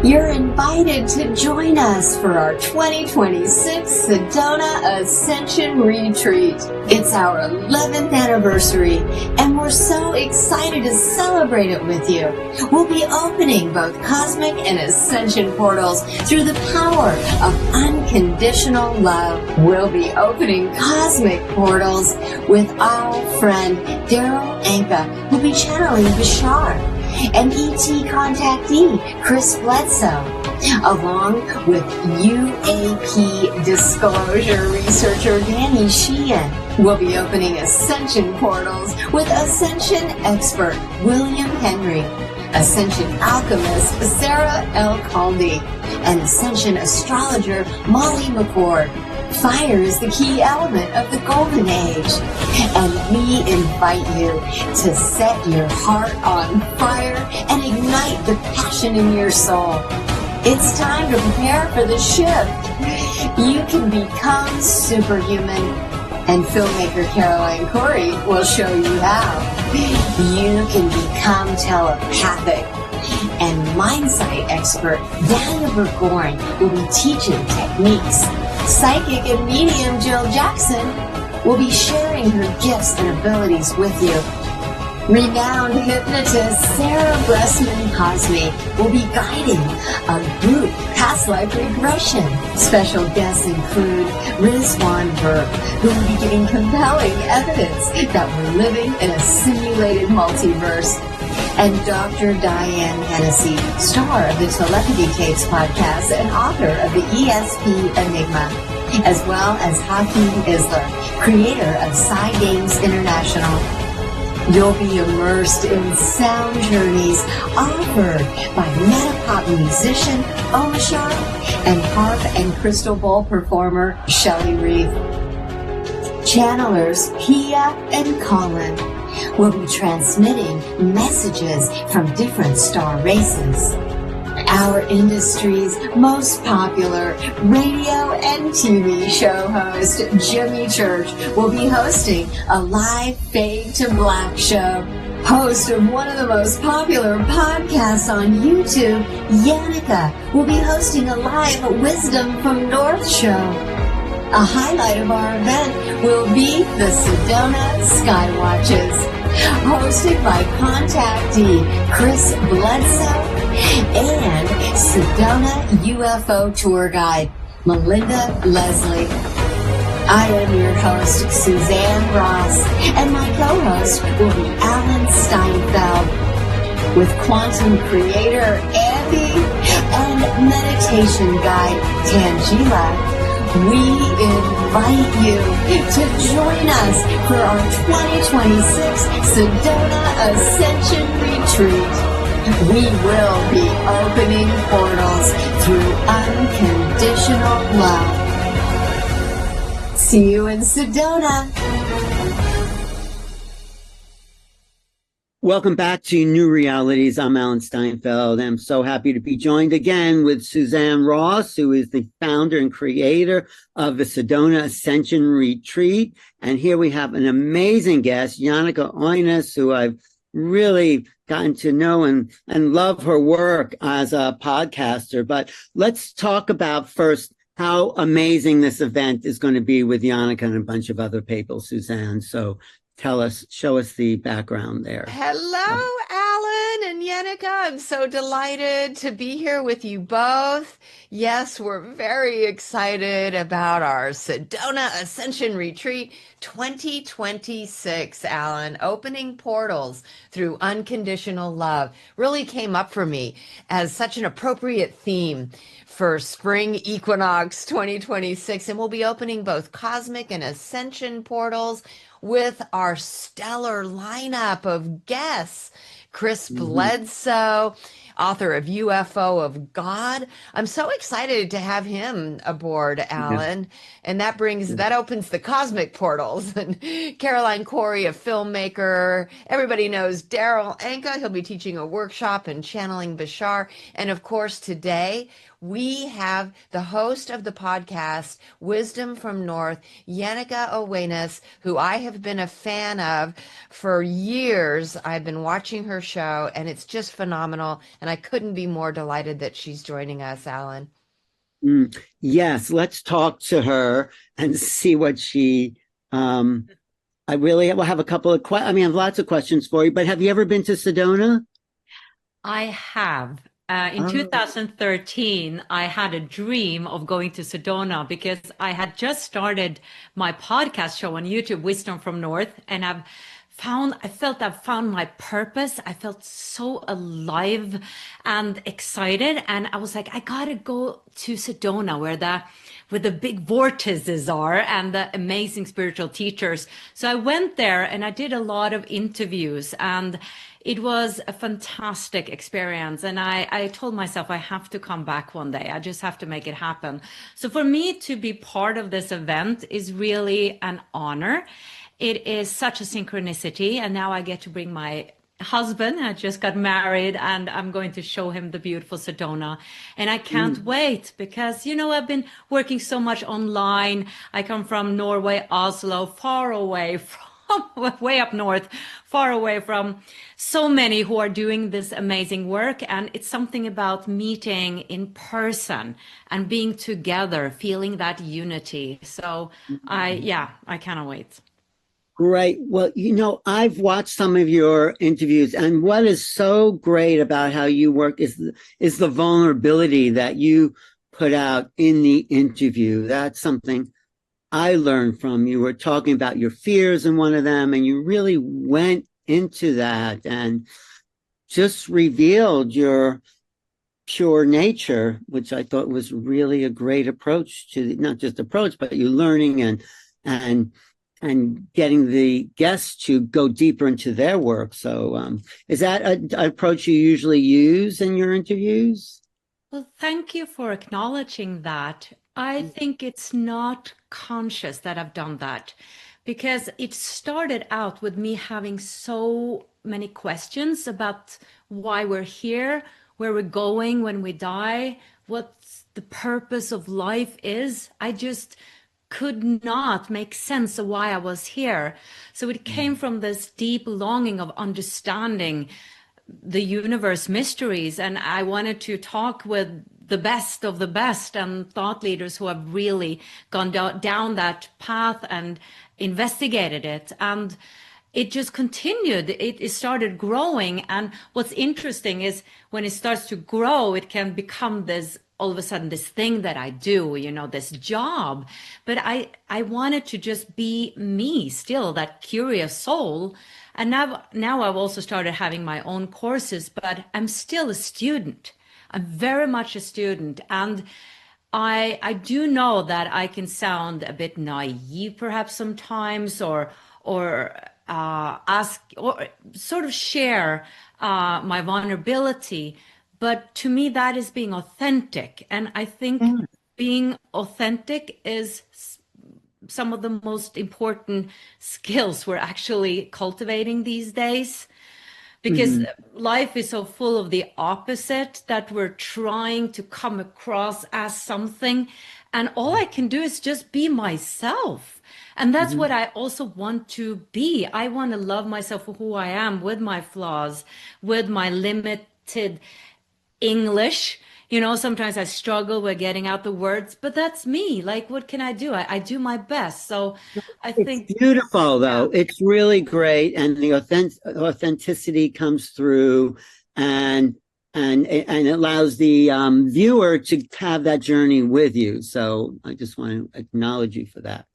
You're invited to join us for our 2026 Sedona Ascension Retreat. It's our 11th anniversary, and we're so excited to celebrate it with you. We'll be opening both cosmic and ascension portals through the power of unconditional love. We'll be opening cosmic portals with our friend Jannecke, who'll be channeling Bashar, and ET contactee Chris Bledsoe, along with UAP disclosure researcher Danny Sheehan. We'll be opening ascension portals with ascension expert William Henry, ascension alchemist Sarah L. Caldy, and ascension astrologer Molly McCord. Fire is the key element of the golden age, and we invite you to set your heart on fire and ignite the passion in your soul. It's time to prepare for the shift. You can become superhuman, and filmmaker Caroline Corey will show you how. You can become telepathic, and mindsight expert Daniel Burgoyne will be teaching techniques. Psychic and medium Jill Jackson will be sharing her gifts and abilities with you. Renowned hypnotist Sarah Bressman Cosme will be guiding a group past life regression. Special guests include Rizwan Burke, who will be giving compelling evidence that we're living in a simulated multiverse. And Dr. Diane Hennessy, star of the Telepathy Tapes podcast and author of the ESP Enigma, as well as Hakeem Isler, creator of Sci Games International. You'll be immersed in sound journeys offered by Metapop musician Omashar and harp and crystal bowl performer Shelley Reeve. Channelers Pia and Colin will be transmitting messages from different star races. Our industry's most popular radio and TV show host, Jimmy Church, will be hosting a live Fade to Black show. Host of one of the most popular podcasts on YouTube, Jannecke, will be hosting a live Wisdom from North show. A highlight of our event will be the Sedona Skywatches, hosted by contactee Chris Bledsoe and Sedona UFO tour guide Melinda Leslie. I am your host, Suzanne Ross, and my co-host will be Alan Steinfeld. With quantum creator Andy and meditation guide Tangela, we invite you to join us for our 2026 Sedona Ascension Retreat. We will be opening portals through unconditional love. See you in Sedona. Welcome back to New Realities. I'm Alan Steinfeld. I'm so happy to be joined again with Suzanne Ross, who is the founder and creator of the Sedona Ascension Retreat. And here we have an amazing guest, Jannecke Oines, who I've really gotten to know and love her work as a podcaster. But let's talk about first how amazing this event is going to be with Jannecke and a bunch of other people, Suzanne. So show us the background there. Hello, Alan and Jannecke. I'm so delighted to be here with you both. Yes, we're very excited about our Sedona Ascension Retreat 2026, Alan. Opening portals through unconditional love really came up for me as such an appropriate theme for spring equinox 2026. And we'll be opening both cosmic and ascension portals with our stellar lineup of guests. Chris Bledsoe, author of UFO of God. I'm so excited to have him aboard, Alan. Yeah. And that opens the cosmic portals. And Caroline Corey, a filmmaker. Everybody knows Daryl Anka. He'll be teaching a workshop and channeling Bashar. And of course, today we have the host of the podcast, Wisdom from North, Jannecke Oines, who I have been a fan of for years. I've been watching her show, and it's just phenomenal. And I couldn't be more delighted that she's joining us, Alan. Yes, let's talk to her and see what she. I really will have a couple of I mean, I have lots of questions for you. But have you ever been to Sedona? I have. In Oh. 2013, I had a dream of going to Sedona because I had just started my podcast show on YouTube, Wisdom from North, and I felt I've found my purpose. I felt so alive and excited. And I was like, I gotta go to Sedona where the big vortices are and the amazing spiritual teachers. So I went there and I did a lot of interviews, and it was a fantastic experience. And I told myself I have to come back one day. I just have to make it happen. So for me to be part of this event is really an honor. It is such a synchronicity. And now I get to bring my husband. I just got married and I'm going to show him the beautiful Sedona. And I can't wait because, I've been working so much online. I come from Norway, Oslo, far away from way up north, far away from so many who are doing this amazing work. And it's something about meeting in person and being together, feeling that unity. So I cannot wait. Great. Well, I've watched some of your interviews, and what is so great about how you work is the vulnerability that you put out in the interview. That's something I learned from. You were talking about your fears in one of them, and you really went into that and just revealed your pure nature, which I thought was really a great approach to not just approach, but you learning and getting the guests to go deeper into their work. So is that an approach you usually use in your interviews? Well, thank you for acknowledging that. I think it's not conscious that I've done that because it started out with me having so many questions about why we're here, where we're going when we die, what the purpose of life is. I just could not make sense of why I was here. So it came from this deep longing of understanding the universe mysteries. And I wanted to talk with the best of the best and thought leaders who have really gone down that path and investigated it. And it just continued. It started growing. And what's interesting is when it starts to grow, it can become this all of a sudden this thing that I do, this job. But I wanted to just be me still, that curious soul. And now I've also started having my own courses, but I'm still a student. I'm very much a student. And I do know that I can sound a bit naive perhaps sometimes or ask or sort of share my vulnerability. But to me, that is being authentic. And I think being authentic is some of the most important skills we're actually cultivating these days. Because life is so full of the opposite that we're trying to come across as something. And all I can do is just be myself. And that's what I also want to be. I want to love myself for who I am with my flaws, with my limited English. Sometimes I struggle with getting out the words, but that's me. Like, what can I do? I do my best. So I think it's beautiful, though. Yeah. It's really great, and the authenticity comes through, and it allows the viewer to have that journey with you. So I just want to acknowledge you for that,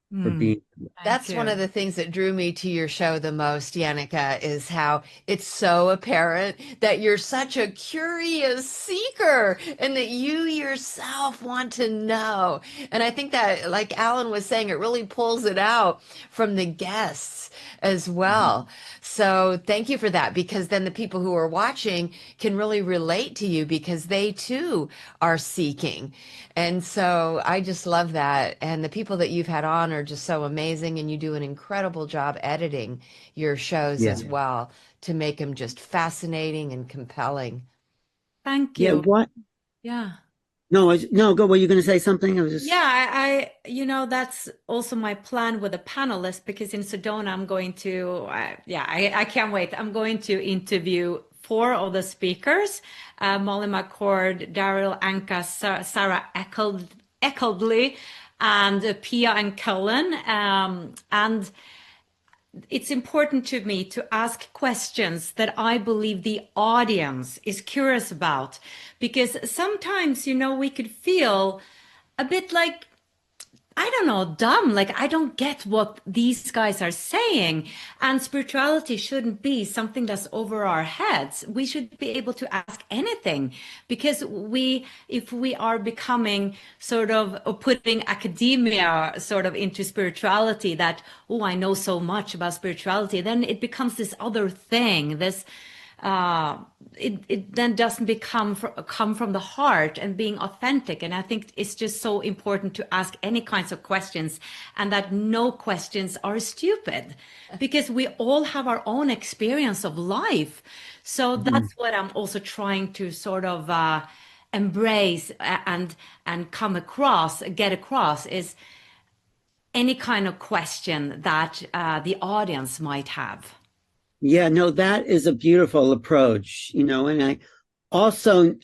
for being. That's one of the things that drew me to your show the most, Jannecke, is how it's so apparent that you're such a curious seeker and that you yourself want to know. And I think that, like Alan was saying, it really pulls it out from the guests as well. So thank you for that, because then the people who are watching can really relate to you because they too are seeking. And so I just love that. And the people that you've had on are just so amazing. And you do an incredible job editing your shows Yeah. as well to make them just fascinating and compelling. Thank Yeah. you. What? Yeah. No, go. Were you going to say something? I was Yeah, just. that's also my plan with the panelists because in Sedona, I'm going to, I can't wait. I'm going to interview four of the speakers, Molly McCord, Daryl Anka, Sarah Eckeldley, and Pia and Cullen. And it's important to me to ask questions that I believe the audience is curious about because sometimes, we could feel a bit like I don't know, dumb. Like, I don't get what these guys are saying. And spirituality shouldn't be something that's over our heads. We should be able to ask anything because if we are becoming sort of, or putting academia sort of into spirituality that, oh, I know so much about spirituality, then it becomes this other thing, uh, it then doesn't come from the heart and being authentic. And I think it's just so important to ask any kinds of questions and that no questions are stupid because we all have our own experience of life. So Mhm. that's what I'm also trying to sort of embrace and get across is any kind of question that the audience might have. Yeah, no, that is a beautiful approach, and I also,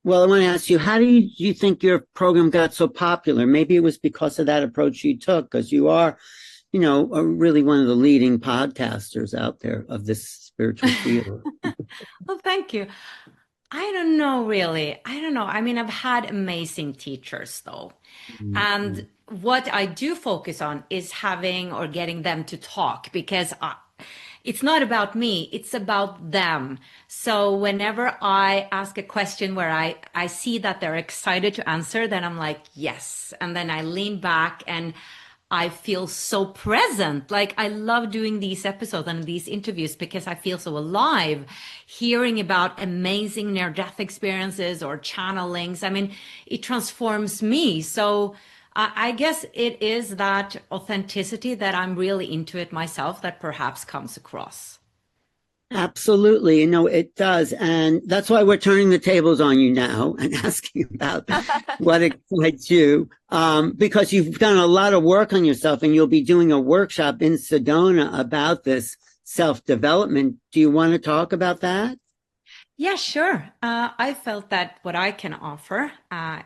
well, I want to ask you, how do you think your program got so popular? Maybe it was because of that approach you took, because you are, really one of the leading podcasters out there of this spiritual field. Well, thank you. I don't know, really. I don't know. I mean, I've had amazing teachers, though. Mhm. And what I do focus on is having or getting them to talk because it's not about me, it's about them. So whenever I ask a question where I see that they're excited to answer, then I'm like, yes. And then I lean back and I feel so present. Like I love doing these episodes and these interviews because I feel so alive, hearing about amazing near-death experiences or channelings. I mean, it transforms me. So I guess it is that authenticity that I'm really into it myself that perhaps comes across. Absolutely. It does. And that's why we're turning the tables on you now and asking about what excites you. Because you've done a lot of work on yourself and you'll be doing a workshop in Sedona about this self-development. Do you want to talk about that? Yeah, sure. I felt that what I can offer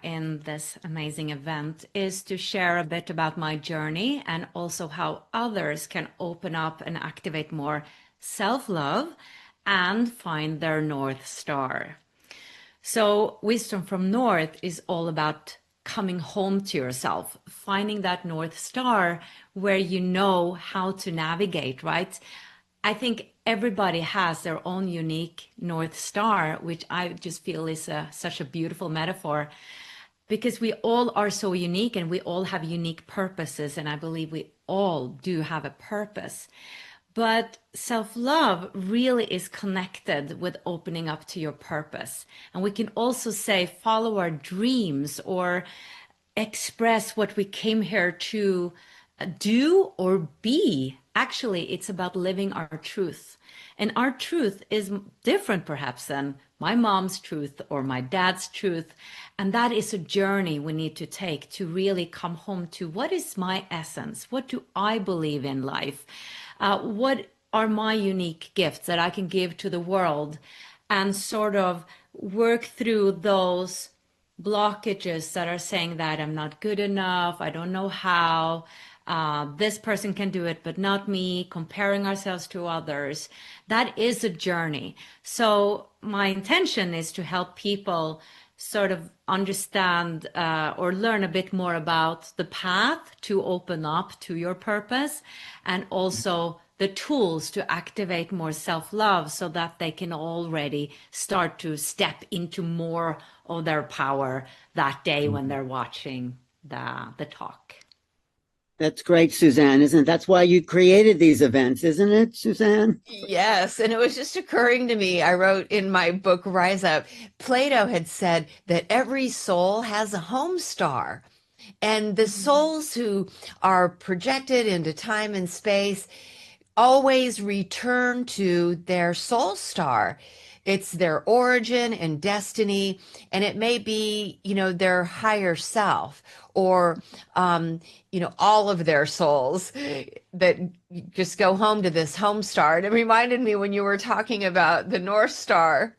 in this amazing event is to share a bit about my journey and also how others can open up and activate more self-love and find their North Star. So, Wisdom from North is all about coming home to yourself, finding that North Star where you know how to navigate, right? I think everybody has their own unique North Star, which I just feel is such a beautiful metaphor because we all are so unique and we all have unique purposes. And I believe we all do have a purpose. But self love really is connected with opening up to your purpose. And we can also say, follow our dreams or express what we came here to do or be. Actually, it's about living our truth. And our truth is different, perhaps, than my mom's truth or my dad's truth. And that is a journey we need to take to really come home to what is my essence? What do I believe in life? What are my unique gifts that I can give to the world? And sort of work through those blockages that are saying that I'm not good enough, I don't know how, this person can do it, but not me, comparing ourselves to others. That is a journey. So, my intention is to help people sort of understand or learn a bit more about the path to open up to your purpose and also the tools to activate more self-love so that they can already start to step into more of their power that day when they're watching the talk. That's great, Suzanne, isn't it? That's why you created these events, isn't it, Suzanne? Yes, and it was just occurring to me. I wrote in my book, Rise Up, Plato had said that every soul has a home star. And the souls who are projected into time and space always return to their soul star. it's their origin and destiny, and it may be, their higher self, or, all of their souls that just go home to this home star. And it reminded me when you were talking about the North Star.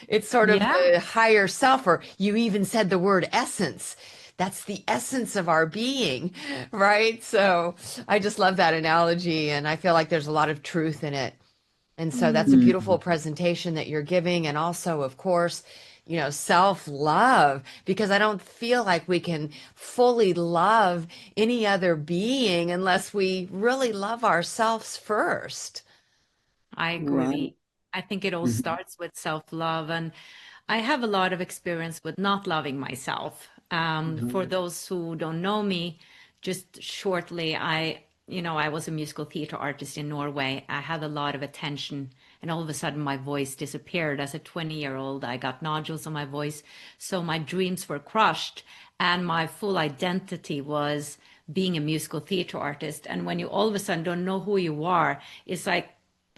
It's sort of Yeah. the higher self, or you even said the word essence. That's the essence of our being, right? So I just love that analogy, and I feel like there's a lot of truth in it. And so that's a beautiful Mm. presentation that you're giving. And also, of course, self-love, because I don't feel like we can fully love any other being unless we really love ourselves first. I Right. agree. I think it all Mhm. starts with self-love. And I have a lot of experience with not loving myself. For Mhm. those who don't know me, just shortly, I was a musical theater artist in Norway. I had a lot of attention, and all of a sudden my voice disappeared. As a 20-year-old, I got nodules on my voice. So my dreams were crushed, and my full identity was being a musical theater artist. And when you all of a sudden don't know who you are, it's like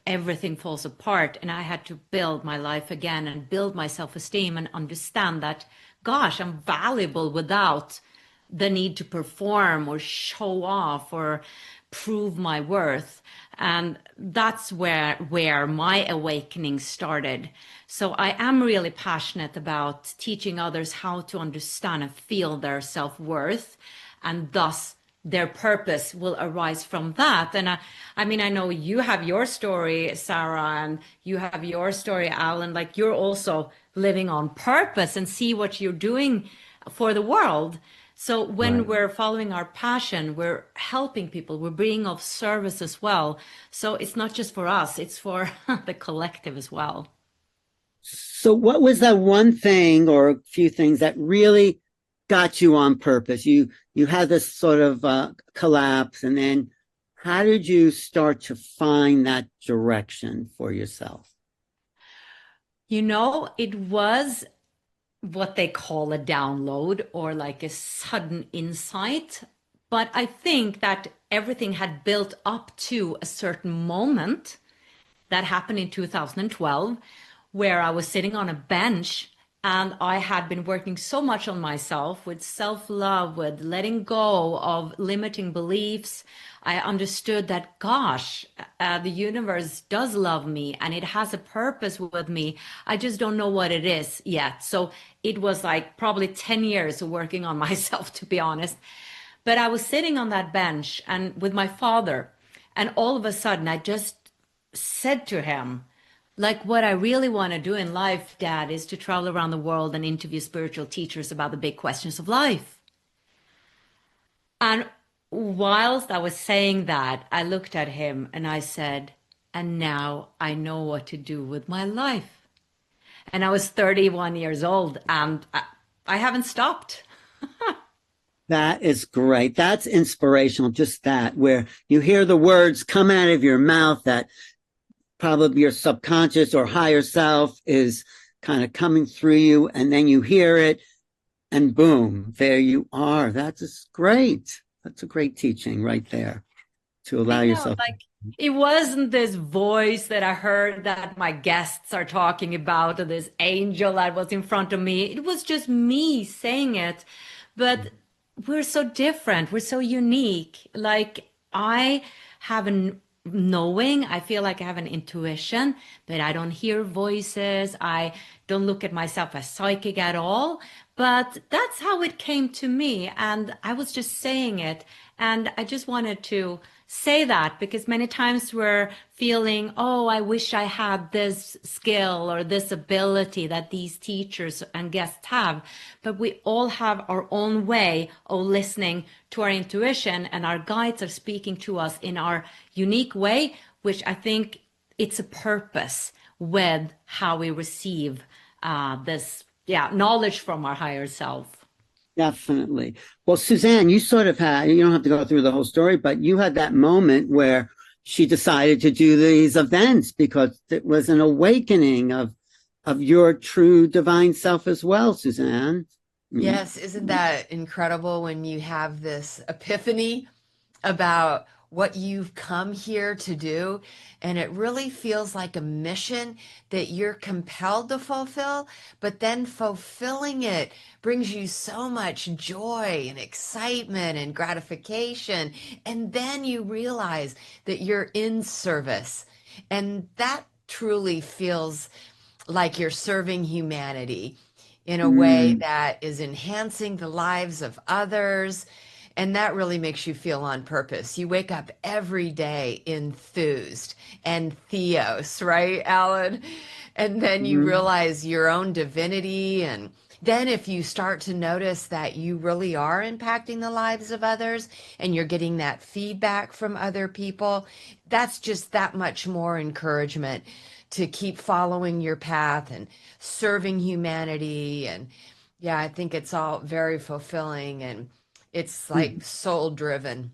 everything falls apart, and I had to build my life again and build my self-esteem and understand that, gosh, I'm valuable without the need to perform or show off or prove my worth. And that's where my awakening started. So I am really passionate about teaching others how to understand and feel their self-worth, and thus their purpose will arise from that. And I mean, I know you have your story, Sarah, and you have your story, Alan. Like, you're also living on purpose and see what you're doing for the world. So when Right. we're following our passion, we're helping people, we're being of service as well. So it's not just for us, it's for the collective as well. So, what was that one thing or a few things that really got you on purpose? You had this sort of collapse, and then how did you start to find that direction for yourself? It was what they call a download or like a sudden insight. But I think that everything had built up to a certain moment that happened in 2012, where I was sitting on a bench and I had been working so much on myself with self love, with letting go of limiting beliefs. I understood that, gosh, the universe does love me and it has a purpose with me. I just don't know what it is yet. So it was like probably 10 years of working on myself, to be honest. But I was sitting on that bench and with my father, and all of a sudden I just said to him, like, what I really want to do in life, Dad, is to travel around the world and interview spiritual teachers about the big questions of life. And whilst I was saying that, I looked at him and I said, and now I know what to do with my life. And I was 31 years old and I haven't stopped. That is great. That's inspirational. Just that, where you hear the words come out of your mouth that probably your subconscious or higher self is kind of coming through you, and then you hear it, and boom, there you are. That's just great. That's a great teaching right there to I allow know, yourself. like, it wasn't this voice that I heard that my guests are talking about, or this angel that was in front of me. It was just me saying it. But we're so different. We're so unique. Like, I have an knowing, I feel like I have an intuition, but I don't hear voices. I don't look at myself as psychic at all. But that's how it came to me. And I was just saying it. And I just wanted to say that because many times we're feeling, oh, I wish I had this skill or this ability that these teachers and guests have. But we all have our own way of listening to our intuition, and our guides are speaking to us in our unique way, which I think it's a purpose with how we receive this knowledge from our higher self. Definitely. Well, Suzanne, you sort of had, you don't have to go through the whole story, but you had that moment where she decided to do these events because it was an awakening of your true divine self as well, Suzanne. I mean, Yes, isn't that incredible when you have this epiphany about what you've come here to do. And it really feels like a mission that you're compelled to fulfill, but then fulfilling it brings you so much joy and excitement and gratification. And then you realize that you're in service. And that truly feels like you're serving humanity in a way Mm, that is enhancing the lives of others. And that really makes you feel on purpose. You wake up every day enthused and theos, right, Alan? And then you mm, realize your own divinity. And then if you start to notice that you really are impacting the lives of others and you're getting that feedback from other people, that's just that much more encouragement to keep following your path and serving humanity. And yeah, I think it's all very fulfilling and it's like mm. soul driven.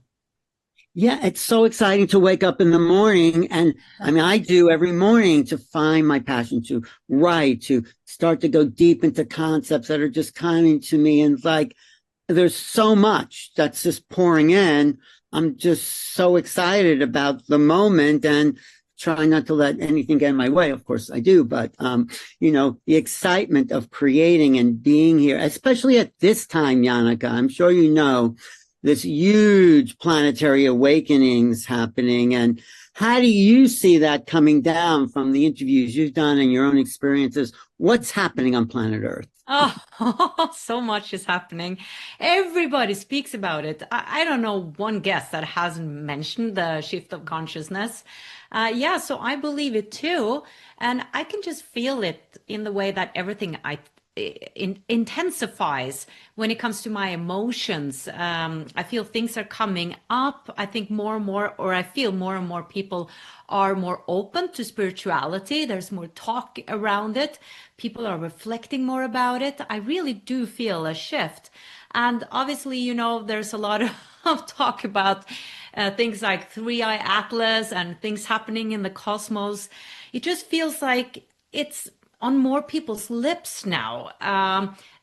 Yeah, it's so exciting to wake up in the morning. And I mean, I do every morning to find my passion to write, to start to go deep into concepts that are just coming to me. And like, there's so much that's just pouring in. I'm just so excited about the moment and trying not to let anything get in my way. Of course I do, but the excitement of creating and being here, especially at this time, Jannecke, I'm sure you know, this huge planetary awakenings happening. And how do you see that coming down from the interviews you've done and your own experiences? What's happening on planet Earth? Oh, so much is happening. Everybody speaks about it. I don't know one guest that hasn't mentioned the shift of consciousness. Yeah, so I believe it too. And I can just feel it in the way that everything intensifies when it comes to my emotions. I feel things are coming up. I think more and more, or I feel more and more people are more open to spirituality. There's more talk around it. People are reflecting more about it. I really do feel a shift. And obviously, there's a lot of talk about things like Three-Eye Atlas and things happening in the cosmos. It just feels like it's on more people's lips now.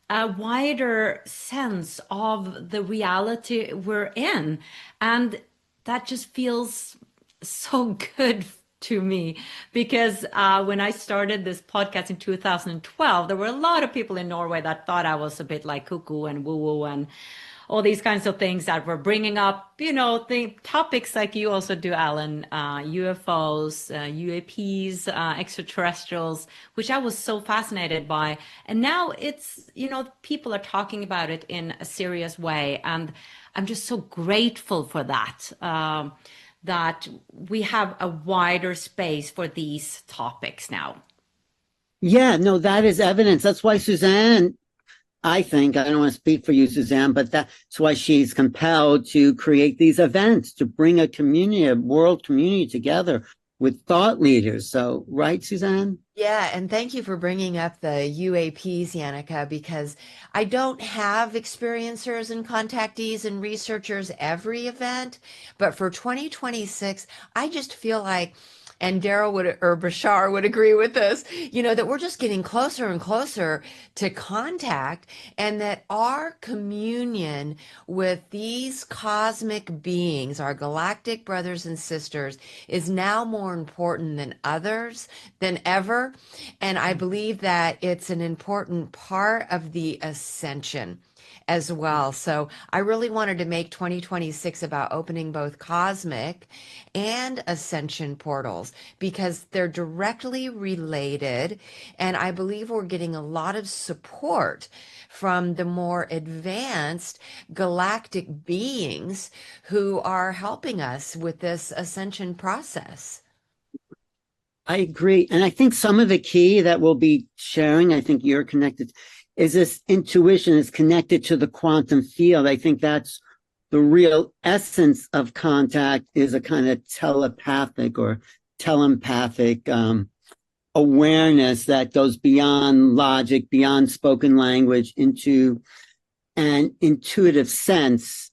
A wider sense of the reality we're in. And that just feels so good to me because when I started this podcast in 2012, there were a lot of people in Norway that thought I was a bit like cuckoo and woo woo and all these kinds of things that were bringing up, the topics like you also do, Alan, UFOs, UAPs, extraterrestrials, which I was so fascinated by. And now it's, people are talking about it in a serious way. And I'm just so grateful for that, that we have a wider space for these topics now. Yeah, no, that is evidence. That's why Suzanne, I think, I don't want to speak for you, Suzanne, but that's why she's compelled to create these events to bring a community, a world community together with thought leaders. So, right, Suzanne? Yeah, and thank you for bringing up the UAPs, Jannecke, because I don't have experiencers and contactees and researchers every event, but for 2026, I just feel like, and Daryl would or Bashar would agree with this, that we're just getting closer and closer to contact, and that our communion with these cosmic beings, our galactic brothers and sisters, is now more important than ever. And I believe that it's an important part of the ascension as well. So I really wanted to make 2026 about opening both cosmic and ascension portals because they're directly related. And I believe we're getting a lot of support from the more advanced galactic beings who are helping us with this ascension process. I agree. And I think some of the key that we'll be sharing, I think you're connected, is this intuition is connected to the quantum field. I think that's the real essence of contact is a kind of telepathic or telepathic awareness that goes beyond logic, beyond spoken language into an intuitive sense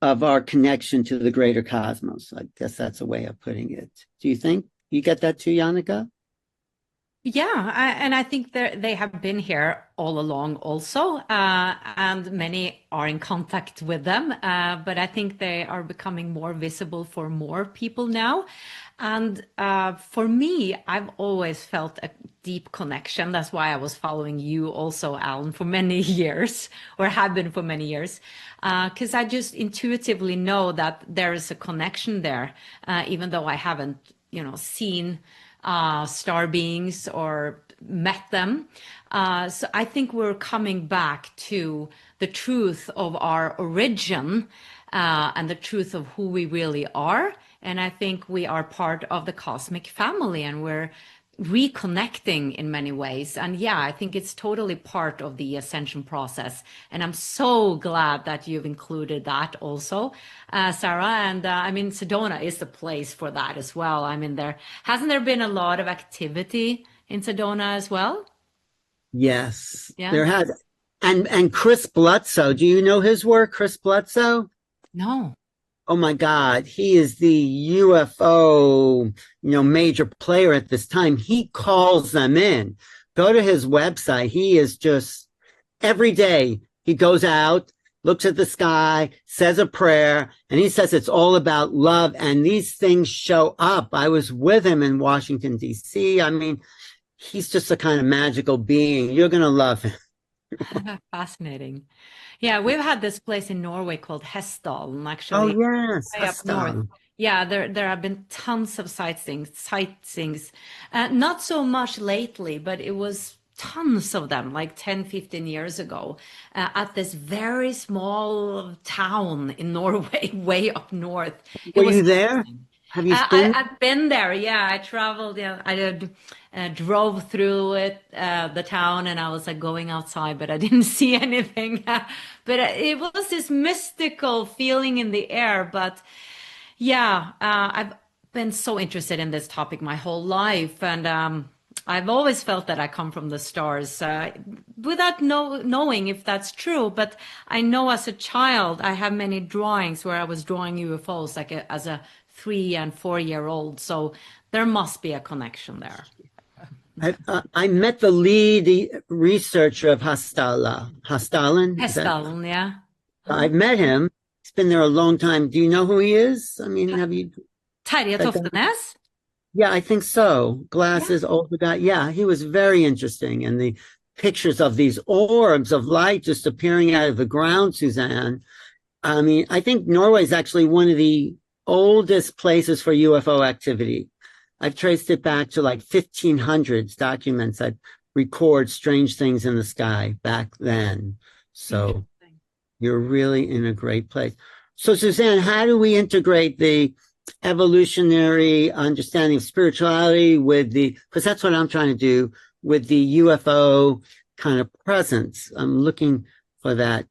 of our connection to the greater cosmos. I guess that's a way of putting it. Do you think you get that too, Jannecke? Yeah, and I think they have been here all along also, and many are in contact with them. But I think they are becoming more visible for more people now. And for me, I've always felt a deep connection. That's why I was following you also, Alan, for many years, or have been for many years, because I just intuitively know that there is a connection there, even though I haven't, seen star beings or met them. So I think we're coming back to the truth of our origin, and the truth of who we really are. And I think we are part of the cosmic family, and we're reconnecting in many ways. And yeah, I think it's totally part of the ascension process. And I'm so glad that you've included that also, Sarah. And I mean, Sedona is the place for that as well. I mean, hasn't there been a lot of activity in Sedona as well? Yes, Yeah. there has. And Chris Blutso, do you know his work, Chris Blutso? No. Oh my God, he is the UFO, major player at this time. He calls them in. Go to his website. He is just every day he goes out, looks at the sky, says a prayer, and he says it's all about love. And these things show up. I was with him in Washington, D.C. I mean, he's just a kind of magical being. You're going to love him. Fascinating. Yeah, we've had this place in Norway called Hessdalen, Oh, actually, yes, way up north. Huston. Yeah, there have been tons of sightseeings. Not so much lately, but it was tons of them, like 10, 15 years ago, at this very small town in Norway, way up north. It Were was you there? amazing. Have you been? I've been there. Yeah, I traveled. Yeah, I did, drove through it, the town, and I was like going outside, but I didn't see anything. But it was this mystical feeling in the air. But yeah, I've been so interested in this topic my whole life, and I've always felt that I come from the stars, without knowing if that's true. But I know as a child, I have many drawings where I was drawing UFOs, like as a 3 and 4 year old. So there must be a connection there. I met the lead researcher of Hastalen. Is that? Hessdalen, yeah. I met him. He's been there a long time. Do you know who he is? I mean, have you? Terje Toftenes? Yeah, I think so. Yeah. Glasses, older guy. Yeah, he was very interesting. And the pictures of these orbs of light just appearing out of the ground, Suzanne. I mean, I think Norway is actually one of the oldest places for UFO activity. I've traced it back to like 1500s documents that record strange things in the sky back then. So you're really in a great place. So, Suzanne, how do we integrate the evolutionary understanding of spirituality with because that's what I'm trying to do with the UFO kind of presence. I'm looking for that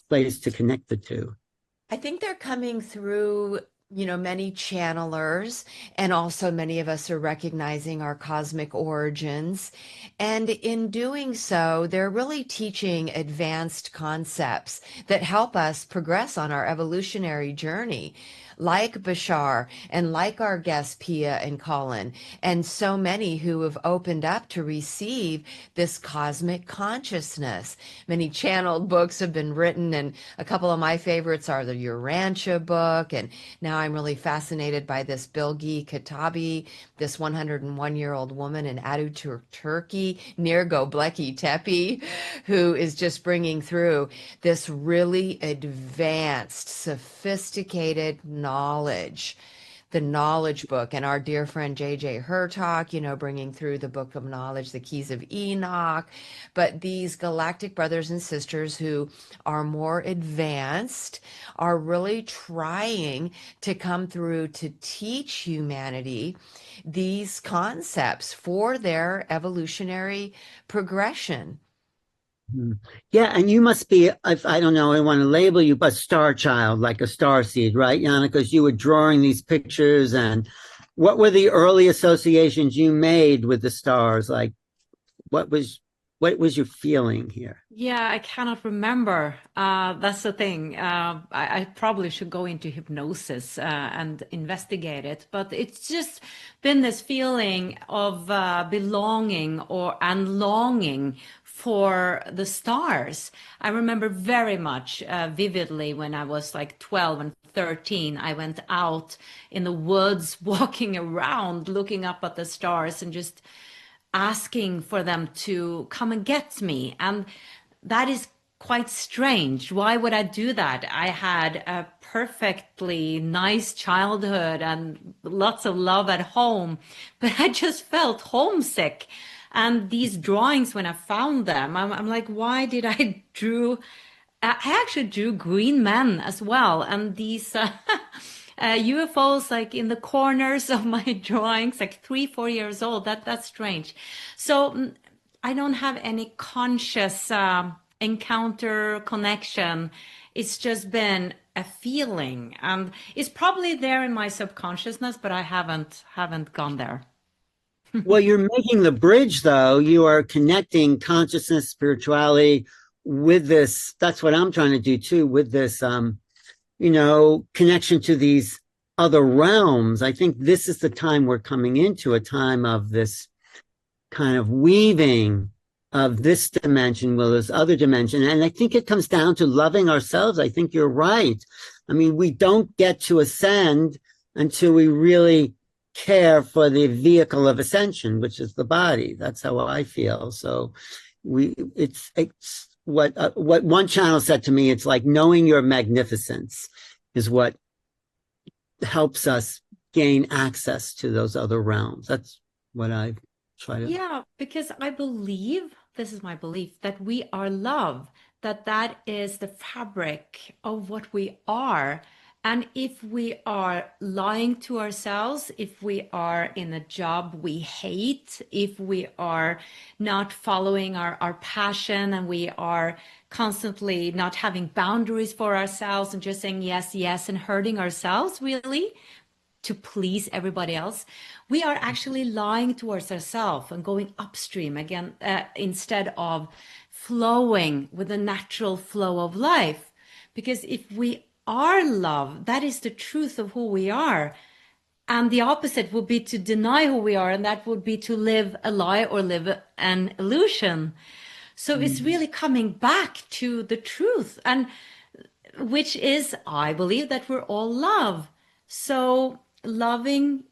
place to connect the two. I think they're coming through, many channelers, and also many of us are recognizing our cosmic origins. And in doing so, they're really teaching advanced concepts that help us progress on our evolutionary journey, like Bashar and like our guests Pia and Colin, and so many who have opened up to receive this cosmic consciousness. Many channeled books have been written, and a couple of my favorites are the Urantia book, and now I'm really fascinated by this Bilgi Katabi, this 101-year-old woman in Ataturk, Turkey, near Göbekli Tepe, who is just bringing through this really advanced, sophisticated knowledge, the knowledge book. And our dear friend JJ Hertalk, bringing through the book of knowledge, the keys of Enoch. But these galactic brothers and sisters who are more advanced are really trying to come through to teach humanity these concepts for their evolutionary progression. Yeah, and you must be, if I don't know, I want to label you, but star child, like a star seed, right, Jannecke? Because you were drawing these pictures, and what were the early associations you made with the stars? Like, what was what was your feeling here? Yeah, I cannot remember. That's the thing. I probably should go into hypnosis and investigate it. But it's just been this feeling of belonging and longing for the stars. I remember very much vividly when I was like 12 and 13. I went out in the woods, walking around, looking up at the stars and just asking for them to come and get me. And that is quite strange. Why would I do that? I had a perfectly nice childhood and lots of love at home, but I just felt homesick. And these drawings, when I found them, I'm like, why did I drew? I actually drew green men as well, and these UFOs like in the corners of my drawings, like 3, 4 years old. That's strange. So I don't have any conscious encounter connection. It's just been a feeling, and it's probably there in my subconsciousness, but I haven't gone there. Well, you're making the bridge, though. You are connecting consciousness, spirituality with this. That's what I'm trying to do too, with this, connection to these other realms. I think this is the time we're coming into, a time of this kind of weaving of this dimension with this other dimension. And I think it comes down to loving ourselves. I think you're right. I mean, we don't get to ascend until we really care for the vehicle of ascension, which is the body. That's how I feel. So it's what one channel said to me. It's like knowing your magnificence is what helps us gain access to those other realms. That's what I try to. Yeah, because I believe, this is my belief, that we are love, that is the fabric of what we are. And if we are lying to ourselves, if we are in a job we hate, if we are not following our passion and we are constantly not having boundaries for ourselves and just saying yes, yes, and hurting ourselves really to please everybody else, we are actually lying towards ourselves and going upstream again, instead of flowing with the natural flow of life. Because if we are love, that is the truth of who we are. And the opposite would be to deny who we are, and that would be to live a lie or live an illusion. So it's really coming back to the truth, and which is, I believe, that we're all love. So loving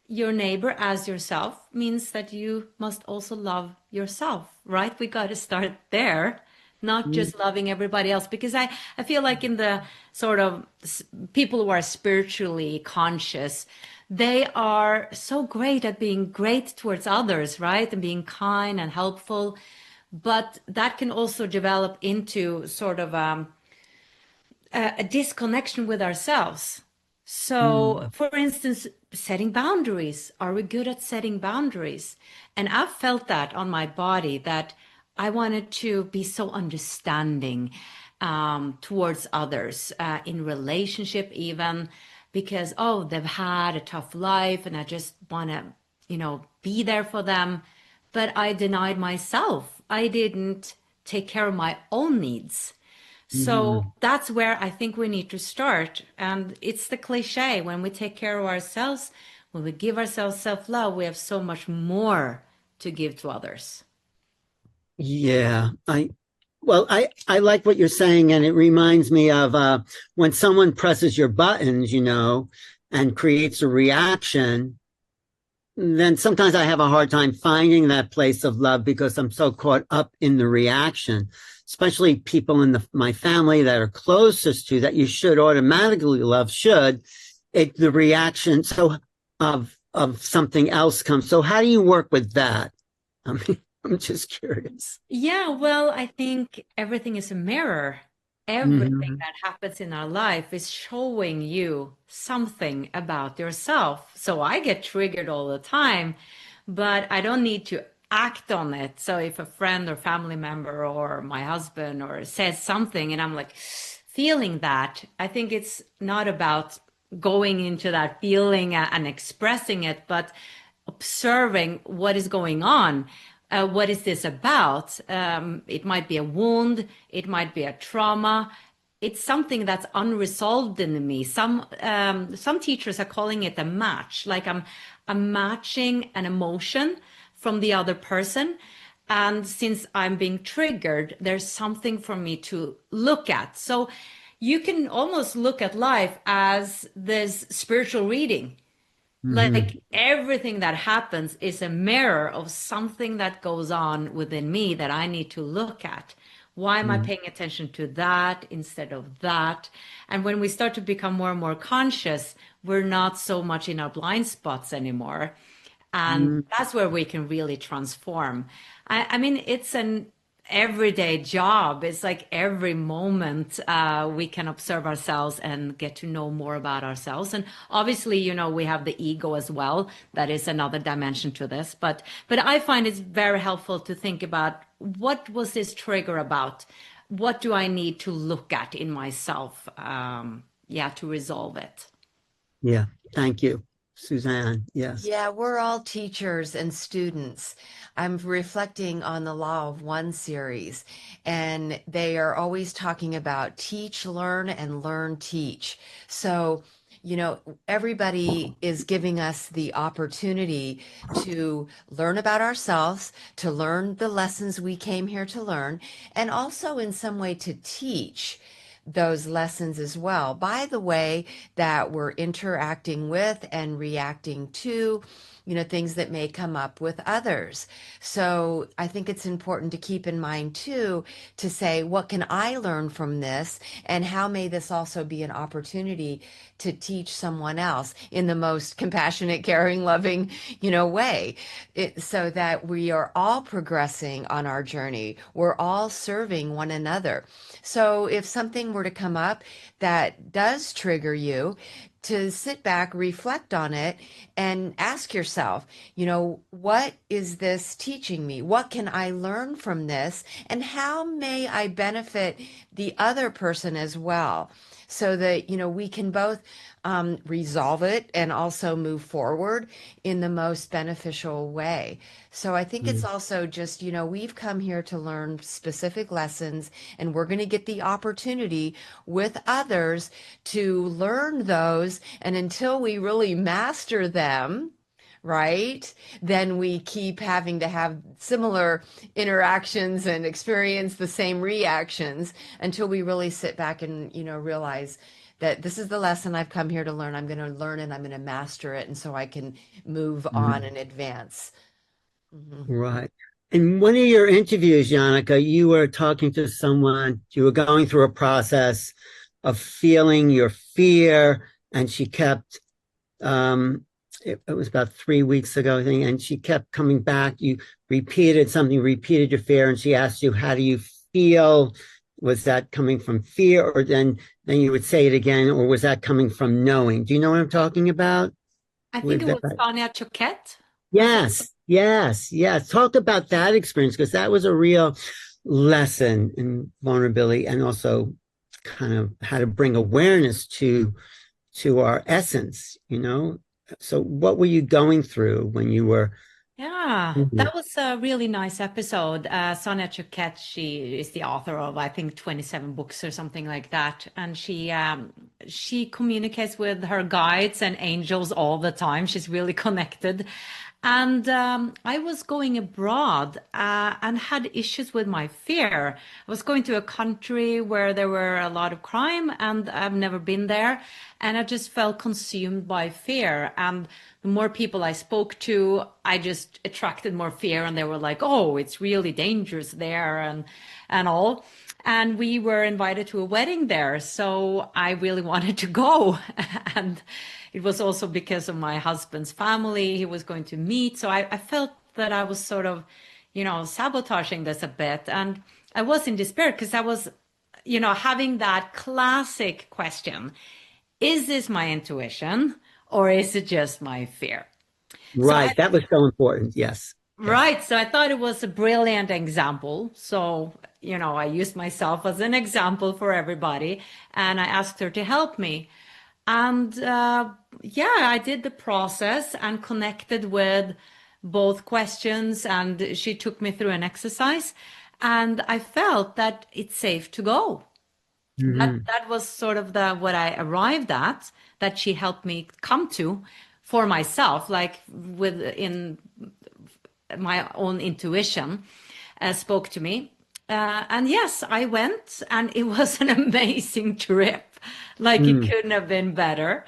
your neighbor as yourself means that you must also love yourself, right? We got to start there, not just loving everybody else. Because I feel like in the sort of people who are spiritually conscious, they are so great at being great towards others, right? And being kind and helpful. But that can also develop into sort of a disconnection with ourselves. So, for instance, setting boundaries. Are we good at setting boundaries? And I've felt that on my body, that I wanted to be so understanding towards others in relationship, even because, oh, they've had a tough life and I just want to, be there for them. But I denied myself. I didn't take care of my own needs. So that's where I think we need to start. And it's the cliche, when we take care of ourselves, when we give ourselves self-love, we have so much more to give to others. Yeah, I like what you're saying, and it reminds me of when someone presses your buttons, and creates a reaction. Then sometimes I have a hard time finding that place of love because I'm so caught up in the reaction, especially people in my family that are closest to that you should automatically love, the reaction of something else comes. So how do you work with that? I mean, I'm just curious. Yeah, well, I think everything is a mirror. Everything that happens in our life is showing you something about yourself. So I get triggered all the time, but I don't need to act on it. So if a friend or family member or my husband or says something and I'm like feeling that, I think it's not about going into that feeling and expressing it, but observing what is going on. what is this about? It might be a wound, it might be a trauma. It's something that's unresolved in me. Some teachers are calling it a match, like I'm matching an emotion from the other person. And since I'm being triggered, there's something for me to look at. So you can almost look at life as this spiritual reading. Hmm. Like everything that happens is a mirror of something that goes on within me that I need to look at. Why am I paying attention to that instead of that? And when we start to become more and more conscious, we're not so much in our blind spots anymore. And Hmm. that's where we can really transform. I mean, it's an everyday job. It's like every moment we can observe ourselves and get to know more about ourselves. And obviously, we have the ego as well. That is another dimension to this. But I find it's very helpful to think about, what was this trigger about? What do I need to look at in myself? Yeah, to resolve it. Yeah. Thank you, Suzanne. Yes. Yeah, we're all teachers and students. I'm reflecting on the Law of One series, and they are always talking about teach, learn, and learn, teach. So, everybody is giving us the opportunity to learn about ourselves, to learn the lessons we came here to learn, and also in some way to teach those lessons as well by the way that we're interacting with and reacting to, things that may come up with others. So I think it's important to keep in mind too, to say, what can I learn from this? And how may this also be an opportunity to teach someone else in the most compassionate, caring, loving, way, so that we are all progressing on our journey. We're all serving one another. So if something were to come up that does trigger you, to sit back, reflect on it, and ask yourself, what is this teaching me? What can I learn from this? And how may I benefit the other person as well? So that, we can both resolve it and also move forward in the most beneficial way. So I think it's Mm. also just, we've come here to learn specific lessons, and we're going to get the opportunity with others to learn those. And until we really master them, right, then we keep having to have similar interactions and experience the same reactions until we really sit back and, realize that this is the lesson I've come here to learn. I'm going to learn and I'm going to master it. And so I can move on Mhm. and advance. Mhm. Right. In one of your interviews, Jannecke, you were talking to someone, you were going through a process of feeling your fear, and she kept, it was about 3 weeks ago, I think, and she kept coming back. You repeated something, repeated your fear, and she asked you, how do you feel? Was that coming from fear, or then you would say it again, or was that coming from knowing? Do you know what I'm talking about I think with it was that? Sonia Choquette. Was it? Yes, yes, yes. Talk about that experience, because that was a real lesson in vulnerability, and also kind of how to bring awareness to our essence, So what were you going through when you were? Yeah, Mhm. that was a really nice episode. Sonia Choquette, she is the author of, I think, 27 books or something like that. And she communicates with her guides and angels all the time. She's really connected. And I was going abroad and had issues with my fear. I was going to a country where there were a lot of crime, and I've never been there. And I just felt consumed by fear. And the more people I spoke to, I just attracted more fear. And they were like, "Oh, it's really dangerous there," and all. And we were invited to a wedding there, so I really wanted to go. And it was also because of my husband's family he was going to meet. So I felt that I was sort of, sabotaging this a bit. And I was in despair because I was, having that classic question: is this my intuition or is it just my fear? So I Right, that was so important. Yes, yes. Right. So I thought it was a brilliant example. So, I used myself as an example for everybody, and I asked her to help me. And yeah, I did the process and connected with both questions, and she took me through an exercise, and I felt that it's safe to go. Mhm. That was sort of the what I arrived at, that she helped me come to for myself, like within my own intuition spoke to me. And yes, I went, and it was an amazing trip. Like it Mm. couldn't have been better.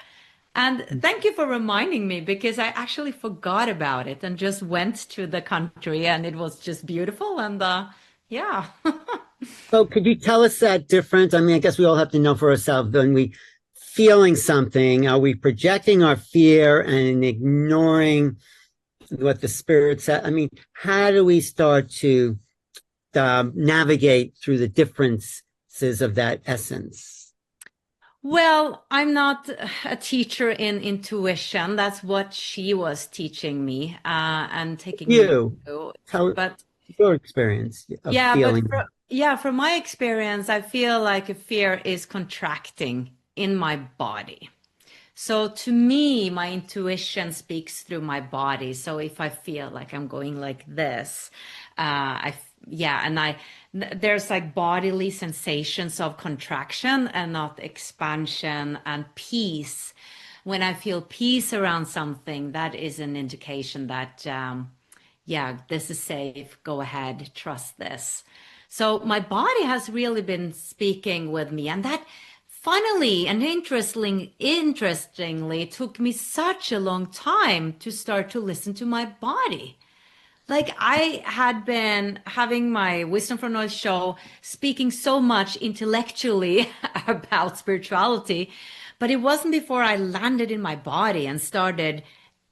And thank you for reminding me, because I actually forgot about it and just went to the country, and it was just beautiful. And yeah. So could you tell us that difference? I mean, I guess we all have to know for ourselves when we feeling something, are we projecting our fear and ignoring what the spirit said? I mean, how do we start to navigate through the differences of that essence? Well, I'm not a teacher in intuition. That's what she was teaching me and taking me You, through. tell But your experience of yeah, feeling. from my experience, I feel like a fear is contracting in my body. So to me, my intuition speaks through my body. So if I feel like I'm going like this, yeah, and there's like bodily sensations of contraction and not expansion and peace. When I feel peace around something, that is an indication that, yeah, this is safe. Go ahead, trust this. So my body has really been speaking with me, and that funnily and interestingly took me such a long time to start to listen to my body. Like I had been having my Wisdom from Noise show, speaking so much intellectually about spirituality, but it wasn't before I landed in my body and started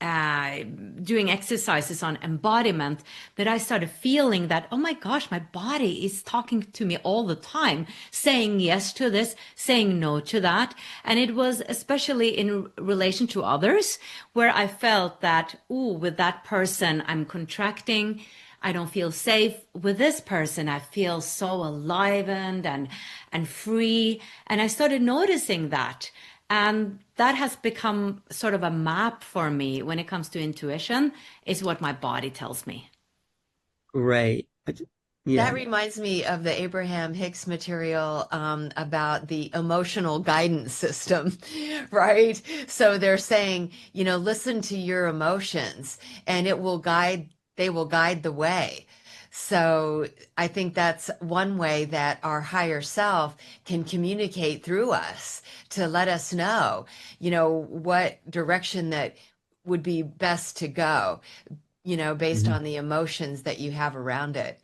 uh, doing exercises on embodiment that I started feeling that, oh my gosh, my body is talking to me all the time, saying yes to this, saying no to that. And it was especially in relation to others where I felt that, ooh, with that person, I'm contracting. I don't feel safe. With this person, I feel so alivened and free. And I started noticing that. And that has become sort of a map for me when it comes to intuition, is what my body tells me. Great. That Yeah. reminds me of the Abraham Hicks material about the emotional guidance system, right? So they're saying, listen to your emotions and they will guide the way. So I think that's one way that our higher self can communicate through us to let us know, what direction that would be best to go, based Mhm. on the emotions that you have around it.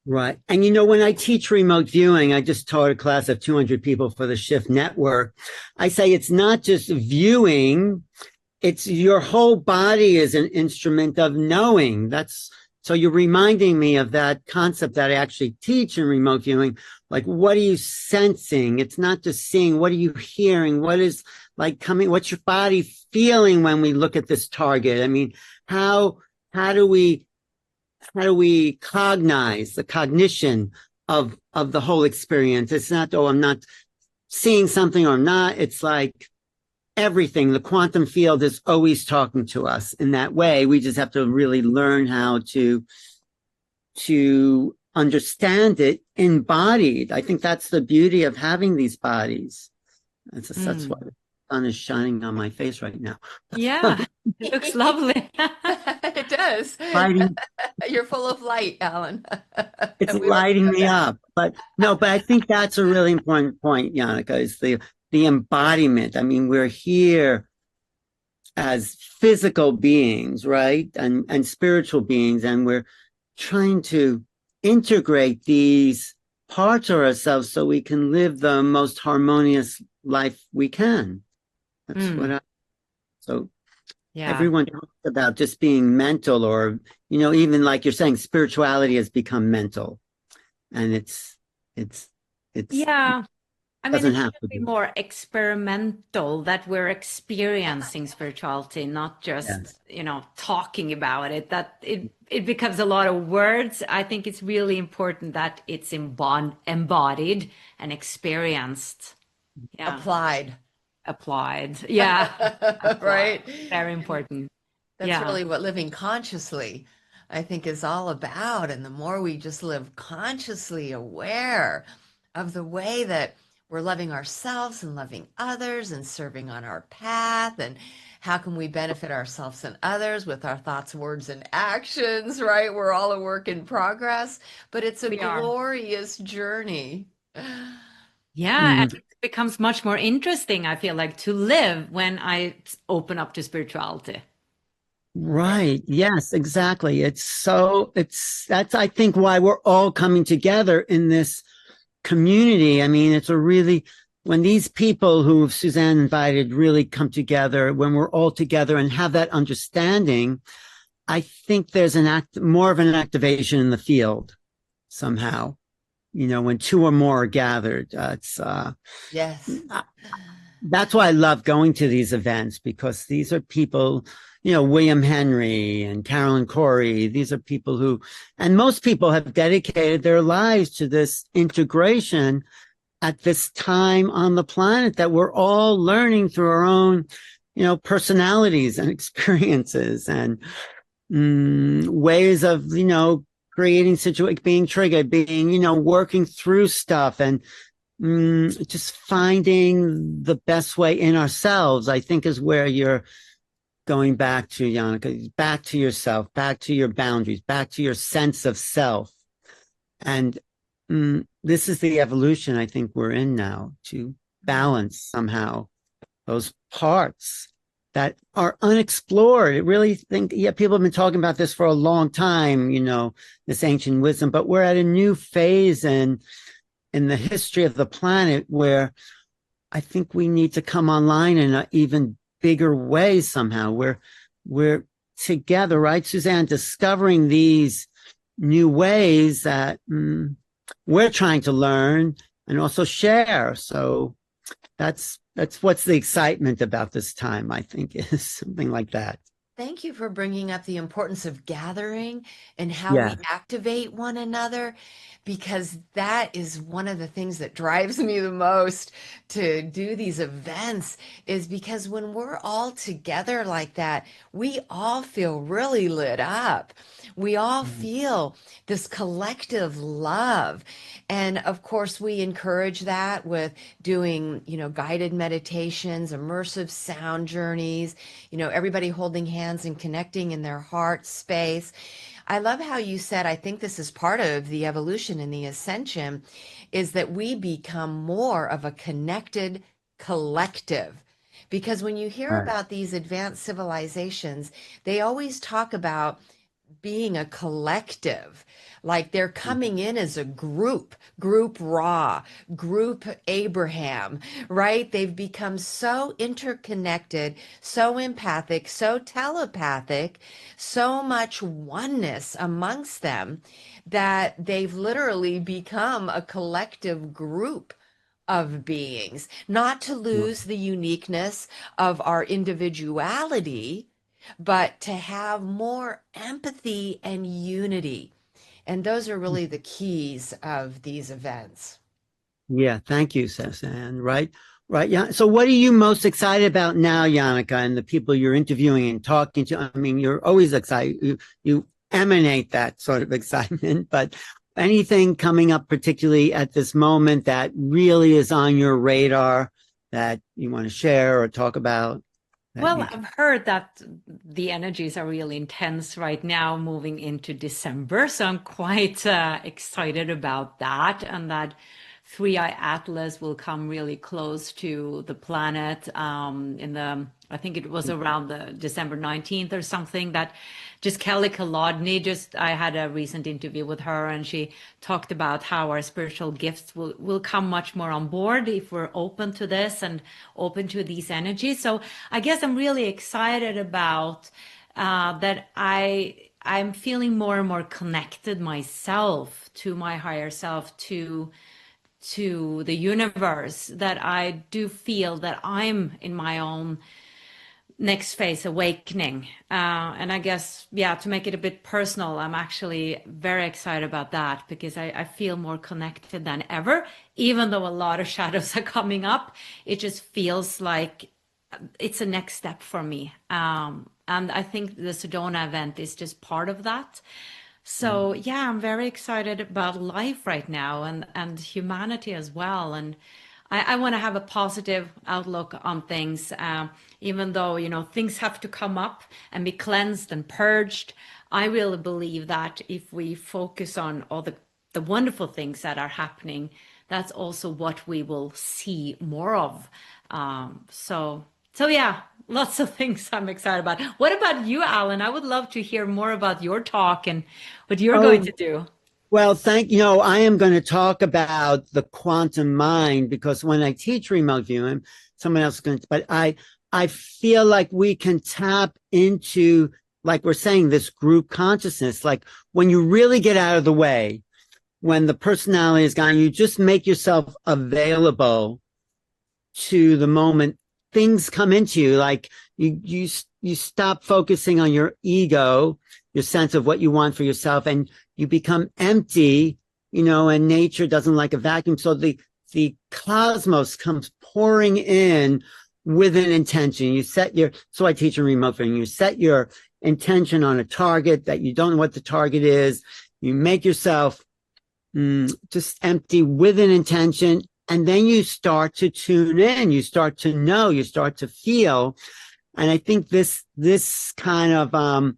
Right. And when I teach remote viewing, I just taught a class of 200 people for the Shift Network. I say it's not just viewing, it's your whole body is an instrument of knowing. So you're reminding me of that concept that I actually teach in remote viewing. Like, what are you sensing? It's not just seeing. What are you hearing? What is like coming? What's your body feeling when we look at this target? I mean, how, how do we cognize the cognition of the whole experience? It's not, oh, I'm not seeing something or I'm not. It's like everything. The quantum field is always talking to us in that way. We just have to really learn how to understand it embodied. I think that's the beauty of having these bodies. That's why Mm. the sun is shining on my face right now. Yeah, it looks lovely. It does. Lighting, You're full of light, Alan. it's And we like lighting to know me that. up. But no, but I think that's a really important point, Jannecke, is the embodiment. I mean, we're here as physical beings, right? And spiritual beings, and we're trying to integrate these parts of ourselves so we can live the most harmonious life we can. That's what Mm. so Yeah. everyone talks about just being mental, or even like you're saying, spirituality has become mental, and it's Yeah. I mean, doesn't it have should to be be. more experimental, that we're experiencing spirituality, not Yeah. just, talking about it, that it becomes a lot of words. I think it's really important that it's embodied and experienced. Yeah. Applied. Applied. Yeah. Applied. Right? Very important. That's Yeah. really what living consciously, I think, is all about. And the more we just live consciously aware of the way that we're loving ourselves and loving others and serving on our path, and how can we benefit ourselves and others with our thoughts, words, and actions, right? We're all a work in progress, but it's a We are. glorious journey. Yeah, and Mm, it becomes much more interesting, I feel like, to live when I open up to spirituality. right. Yes, exactly. That's, I think, why we're all coming together in this community. I mean, when these people who Suzanne invited really come together, when we're all together and have that understanding, I think there's more of an activation in the field somehow. When two or more are gathered, Yes. that's why I love going to these events, because these are people, William Henry and Carolyn Corey. These are people and most people have dedicated their lives to this integration at this time on the planet that we're all learning through our own, personalities and experiences and ways of, creating being triggered, being, working through stuff and just finding the best way in ourselves, I think, is where you're going back to, Jannecke, back to yourself, back to your boundaries, back to your sense of self. And this is the evolution I think we're in now, to balance somehow those parts that are unexplored. I really think, people have been talking about this for a long time, this ancient wisdom, but we're at a new phase in the history of the planet where I think we need to come online in an even bigger way somehow. We're together, right, Suzanne, discovering these new ways that we're trying to learn and also share. So that's what's the excitement about this time, I think, is something like that. Thank you for bringing up the importance of gathering and how we Yeah. activate one another, because that is one of the things that drives me the most to do these events, is because when we're all together like that, we all feel really lit up. We all feel this collective love. And of course, we encourage that with doing, guided meditations, immersive sound journeys, everybody holding hands and connecting in their heart space. I love how you said, I think this is part of the evolution and the ascension, is that we become more of a connected collective. Because when you hear Right. about these advanced civilizations, they always talk about being a collective, like they're coming in as a group Ra, group Abraham, right? They've become so interconnected, so empathic, so telepathic, so much oneness amongst them that they've literally become a collective group of beings, not to lose the uniqueness of our individuality, but to have more empathy and unity. And those are really the keys of these events. Yeah, thank you, Suzanne. Right, right. Yeah. So, what are you most excited about now, Jannecke, and the people you're interviewing and talking to? I mean, you're always excited. You emanate that sort of excitement. But anything coming up, particularly at this moment, that really is on your radar that you want to share or talk about? That Well, you can. I've heard that the energies are really intense right now moving into December. So I'm quite excited about that. And that Three Eye Atlas will come really close to the planet I think it was around the December 19th or something, that just Kelly Kolodny, I had a recent interview with her, and she talked about how our spiritual gifts will come much more on board if we're open to this and open to these energies. So I guess I'm really excited about that. I'm feeling more and more connected myself to my higher self, to the universe, that I do feel that I'm in my own next phase awakening. And I guess, yeah, to make it a bit personal, I'm actually very excited about that, because I feel more connected than ever. Even though a lot of shadows are coming up, it just feels like it's a next step for me. And I think the Sedona event is just part of that. So yeah, I'm very excited about life right now and humanity as well. And I want to have a positive outlook on things, even though, things have to come up and be cleansed and purged. I really believe that if we focus on all the wonderful things that are happening, that's also what we will see more of. So yeah, lots of things I'm excited about. What about you, Alan? I would love to hear more about your talk and what you're going to do. Well, I am going to talk about the quantum mind because when I teach remote viewing, someone else is going to, but I feel like we can tap into, like we're saying, this group consciousness. Like when you really get out of the way, when the personality is gone, you just make yourself available to the moment things come into you. Like you stop focusing on your ego, your sense of what you want for yourself, and you become empty, and nature doesn't like a vacuum. So the cosmos comes pouring in with an intention. So I teach in remote viewing. You set your intention on a target that you don't know what the target is. You make yourself just empty with an intention. And then you start to tune in, you start to know, you start to feel. And I think this kind of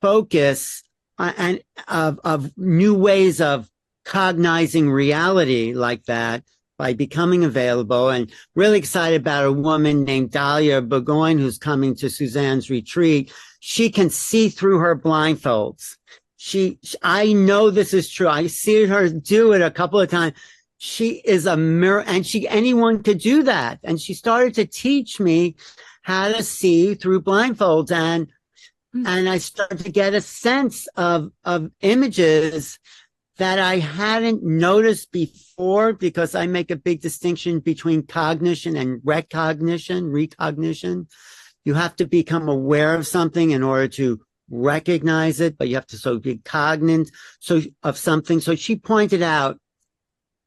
focus and of new ways of cognizing reality like that by becoming available, and really excited about a woman named Dahlia Burgoyne who's coming to Suzanne's retreat. She can see through her blindfolds. I know this is true. I see her do it a couple of times. She is a mirror, and anyone could do that. And she started to teach me how to see through blindfolds, and I started to get a sense of images that I hadn't noticed before, because I make a big distinction between cognition and recognition. You have to become aware of something in order to recognize it, but you have to be cognizant of something. So she pointed out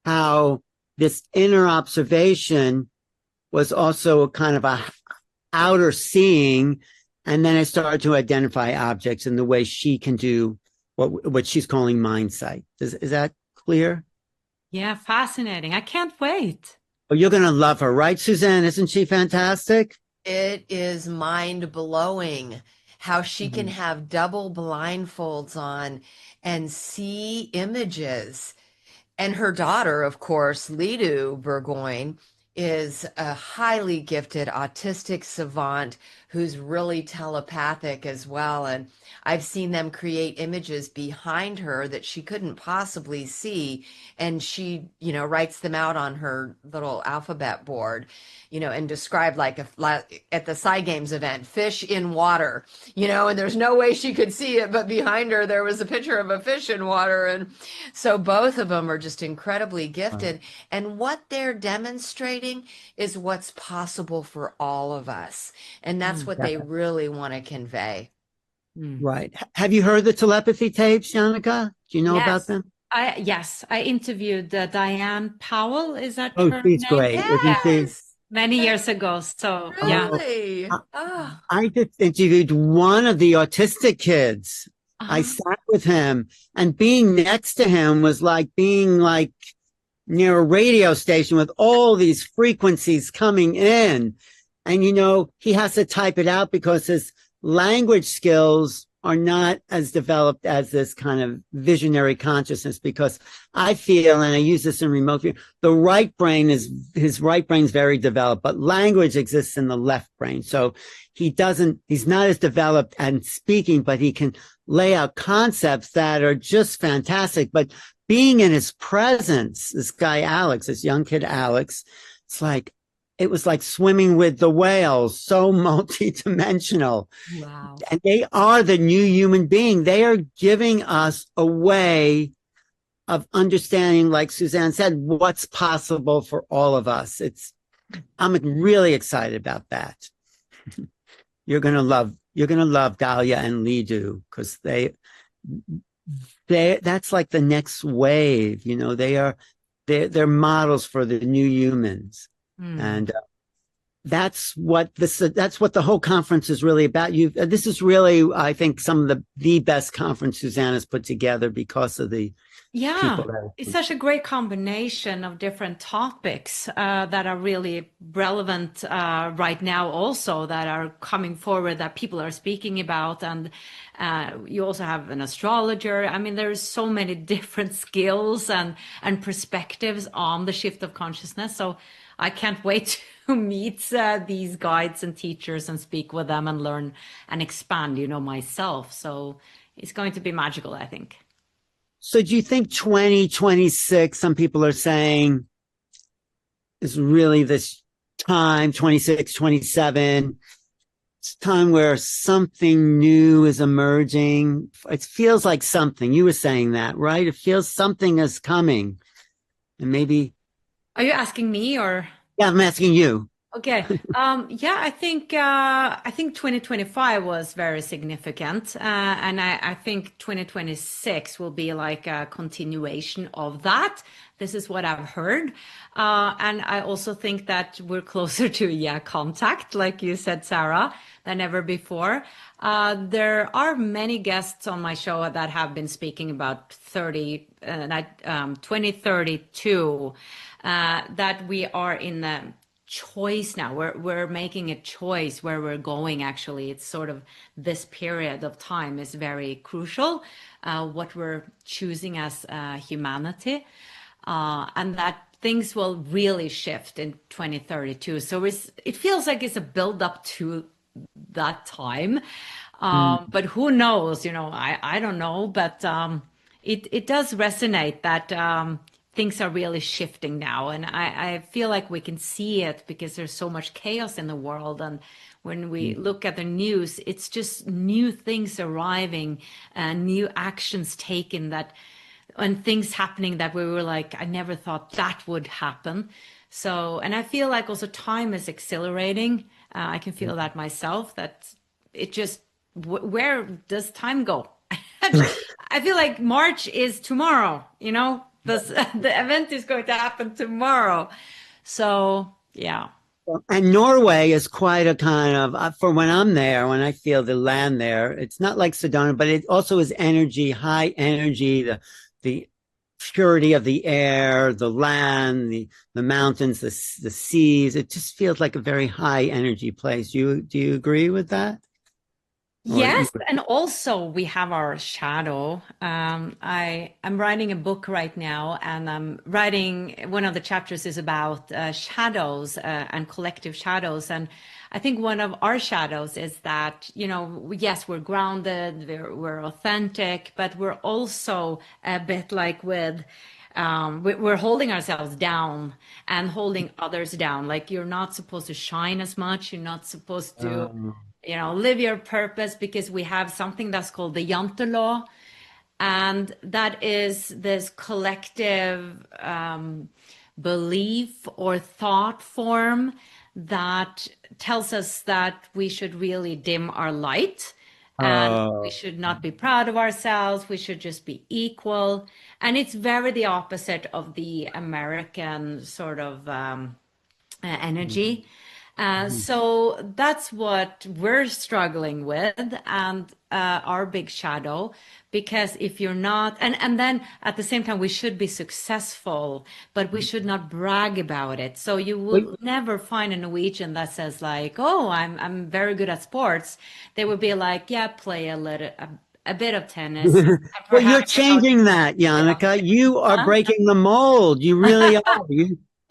how this inner observation was also a kind of a outer seeing. And then I started to identify objects in the way she can do what she's calling mind sight. Is that clear? Yeah, fascinating. I can't wait. Oh, you're going to love her, right, Suzanne? Isn't she fantastic? It is mind blowing how she can have double blindfolds on and see images. And her daughter, of course, Lidu Burgoyne, is a highly gifted autistic savant who's really telepathic as well. And I've seen them create images behind her that she couldn't possibly see. And she, writes them out on her little alphabet board, and described like at the Sci Games event, fish in water, and there's no way she could see it, but behind her, there was a picture of a fish in water. And so both of them are just incredibly gifted. Wow. And what they're demonstrating is what's possible for all of us. And that's what they really want to convey. Right. Have you heard the telepathy tapes, Jannecke? Do you know about them? Yes, I interviewed Diane Powell. Is that her name? Great. Yes. Many years ago. So really? Yeah. I just interviewed one of the autistic kids. I sat with him, and being next to him was like being like near a radio station with all these frequencies coming in. And, he has to type it out because his language skills are not as developed as this kind of visionary consciousness, because I feel, and I use this in remote view, his right brain's very developed, but language exists in the left brain. So he's not as developed and speaking, but he can lay out concepts that are just fantastic. But being in his presence, this guy, Alex, this young kid, Alex, it was like swimming with the whales, so multidimensional. Wow. And they are the new human being. They are giving us a way of understanding, like Suzanne said, what's possible for all of us. I'm really excited about that. You're going to love Dahlia and Lidu, because that's like the next wave. They're models for the new humans. And that's what the whole conference is really about. This is really, I think, some of the best conference Susanna's put together because of the Yeah, people that. it's such a great combination of different topics that are really relevant right now, also that are coming forward that people are speaking about. And you also have an astrologer. I mean, there's so many different skills and perspectives on the shift of consciousness. So I can't wait to meet these guides and teachers and speak with them and learn and expand, myself. So it's going to be magical, I think. So do you think 2026, some people are saying, is really this time, 26, 27, it's time where something new is emerging? It feels like something. You were saying that, right? It feels something is coming. And maybe, Are you asking me or? yeah, I'm asking you. Okay. Yeah, I think 2025 was very significant, and I think 2026 will be like a continuation of that. This is what I've heard, and I also think that we're closer to contact, like you said, Sarah, than ever before. There are many guests on my show that have been speaking about 2032, that we are in the choice now. We're making a choice where we're going. Actually, it's sort of this period of time is very crucial. What we're choosing as humanity, and that things will really shift in 2032. So it feels like it's a build up to that time. But who knows? I don't know. But it does resonate that things are really shifting now. And I feel like we can see it because there's so much chaos in the world. And when we look at the news, it's just new things arriving and new actions taken and things happening that we were like, I never thought that would happen. So, and I feel like also time is accelerating. I can feel that myself, that it just, where does time go? I feel like March is tomorrow, the event is going to happen tomorrow. So, yeah. And Norway is quite a kind of, for when I'm there, when I feel the land there, it's not like Sedona, but it also is energy, high energy, the purity of the air, the land, the mountains, the seas. It just feels like a very high energy place. Do you agree with that? Yes, and also we have our shadow. I'm writing a book right now, and I'm writing, one of the chapters is about shadows and collective shadows. And I think one of our shadows is that, yes, we're grounded, we're authentic, but we're also a bit like we're holding ourselves down and holding others down. Like, you're not supposed to shine as much. You're not supposed to live your purpose, because we have something that's called the Jante law. And that is this collective belief or thought form that tells us that we should really dim our light, and we should not be proud of ourselves. We should just be equal. And it's very the opposite of the American sort of energy. So that's what we're struggling with, and our big shadow. Because if you're not, and then at the same time, we should be successful, but we should not brag about it. So you will never find a Norwegian that says like, "Oh, I'm very good at sports." They would be like, "Yeah, play a bit of tennis." Well, you're changing that, Jannecke. You are breaking the mold. You really are.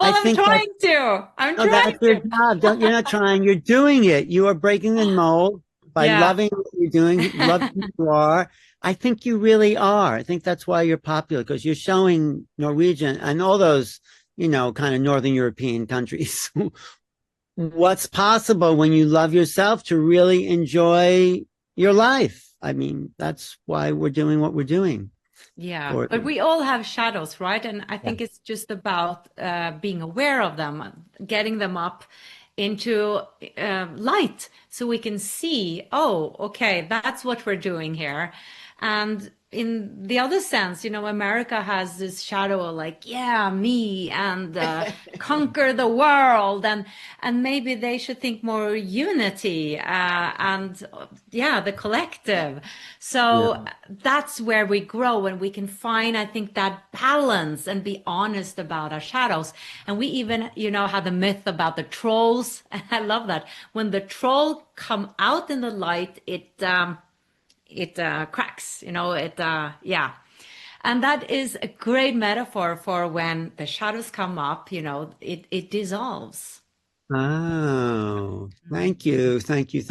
Well, I I'm think trying to. I'm no, trying that's your to. job. You're not trying. You're doing it. You are breaking the mold by Yeah. loving what you're doing, loving who you are. I think you really are. I think that's why you're popular, because you're showing Norwegian and all those, kind of Northern European countries what's possible when you love yourself to really enjoy your life. I mean, that's why we're doing what we're doing. Yeah, but we all have shadows, right? And I think it's just about being aware of them, getting them up into light, so we can see, oh, okay, that's what we're doing here. And in the other sense, America has this shadow of like, yeah, me and conquer the world, and maybe they should think more unity and yeah, the collective. Yeah. So that's where we grow, and we can find, I think, that balance and be honest about our shadows. And we even, have the myth about the trolls. I love that. When the troll come out in the light, it cracks, yeah. And that is a great metaphor for when the shadows come up, it dissolves. Oh, thank you. Thank you.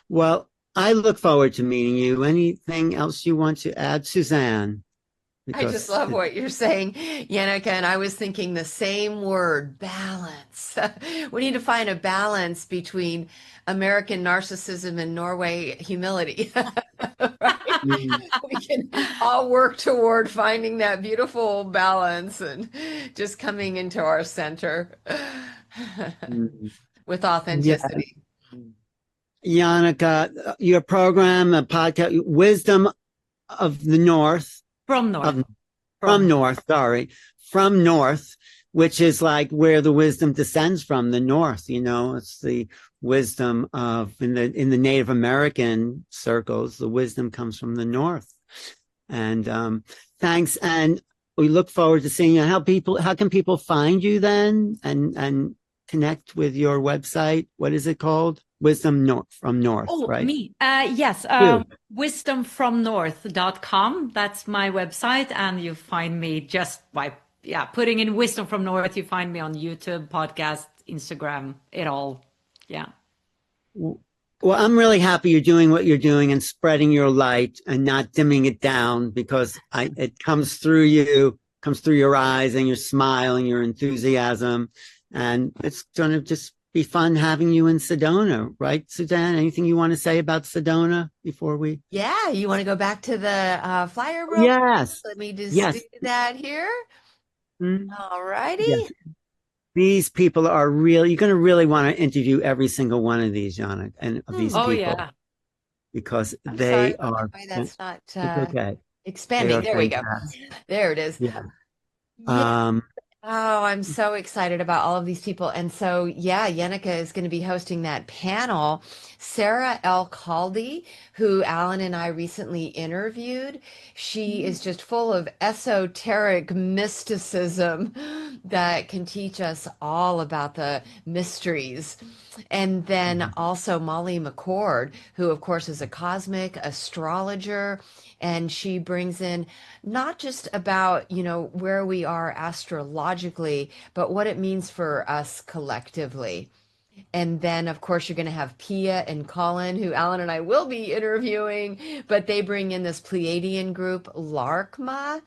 Well, I look forward to meeting you. Anything else you want to add, Suzanne? I just Because love what you're saying, Jannecke, and I was thinking the same word, balance. We need to find a balance between American narcissism and Norway humility. Right? Mm, We can all work toward finding that beautiful balance and just coming into our center mm. with Yeah, authenticity. Janneke, your program, a podcast, Wisdom of the North, From north, of from north. From North, which is like where the wisdom descends from, the North. It's the wisdom of in the Native American circles. The wisdom comes from the North, and thanks. And we look forward to seeing you. How can people find you then, and connect with your website? What is it called? Wisdom North from North, Oh, right? me. Yes, You. wisdomfromnorth.com. That's my website. And you find me just by, yeah, putting in Wisdom from North. You find me on YouTube, podcast, Instagram, it all. Yeah. Well, I'm really happy you're doing what you're doing and spreading your light and not dimming it down, because it comes through you, comes through your eyes and your smile and your enthusiasm. And it's going to just be fun having you in Sedona, right, Suzanne? Anything you want to say about Sedona before we? Yeah, you want to go back to the flyer real quick? Yes, Let me just do yes, that here. mm, All righty. yes. These people are real. You're going to really want to interview every single one of these, Jana, and of these Oh, people, yeah. because I'm they sorry. are. Why that's not It's okay. They expanding. are There we go. fantastic. There it is. Yeah. Yeah. Um, Oh, I'm so excited about all of these people. And so, yeah, Jannecke is going to be hosting that panel. Sarah L. Caldy, who Alan and I recently interviewed, she is just full of esoteric mysticism that can teach us all about the mysteries. And then also Molly McCord, who, of course, is a cosmic astrologer. And she brings in not just about, where we are astrologically, but what it means for us collectively. And then, of course, you're going to have Pia and Colin, who Alan and I will be interviewing, but they bring in this Pleiadian group, Larkma.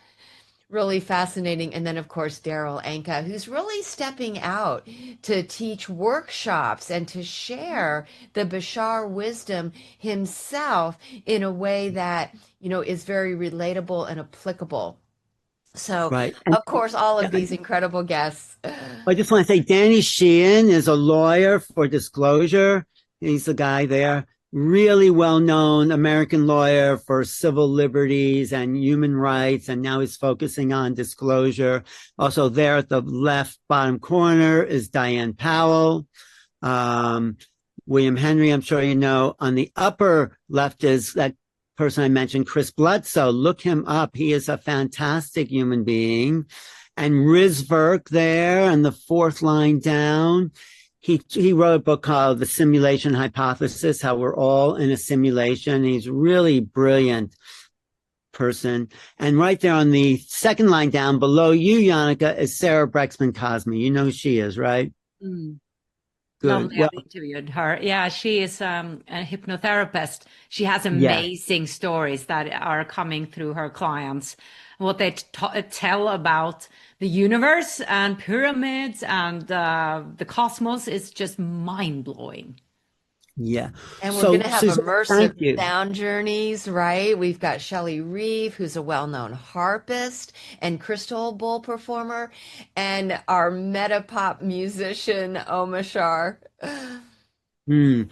Really fascinating. And then, of course, Daryl Anka, who's really stepping out to teach workshops and to share the Bashar wisdom himself in a way that, is very relatable and applicable. So, right. And of course, all of these incredible guests. I just want to say Danny Sheehan is a lawyer for Disclosure. He's the guy there, really well-known American lawyer for civil liberties and human rights. And now he's focusing on disclosure. Also there at the left bottom corner is Diane Powell. William Henry, I'm sure you know. On the upper left is that person I mentioned, Chris Bledsoe. Look him up. He is a fantastic human being. And Riz Verk there, and the fourth line down, he wrote a book called The Simulation Hypothesis, how we're all in a simulation. He's a really brilliant person. And right there on the second line down below you, Jannecke, is Sarah Brexman Cosme. You know who she is, right? Mm. Good. Lovely. Well, I've interviewed her. Yeah, she is a hypnotherapist. She has yeah. amazing stories that are coming through her clients. What they tell about the universe and pyramids and the cosmos is just mind-blowing. Yeah. And we're going So, to have Suzanne, thank immersive you. sound journeys, right? We've got Shelley Reeve, who's a well-known harpist and crystal bowl performer, and our metapop musician, Omashar. Hmm.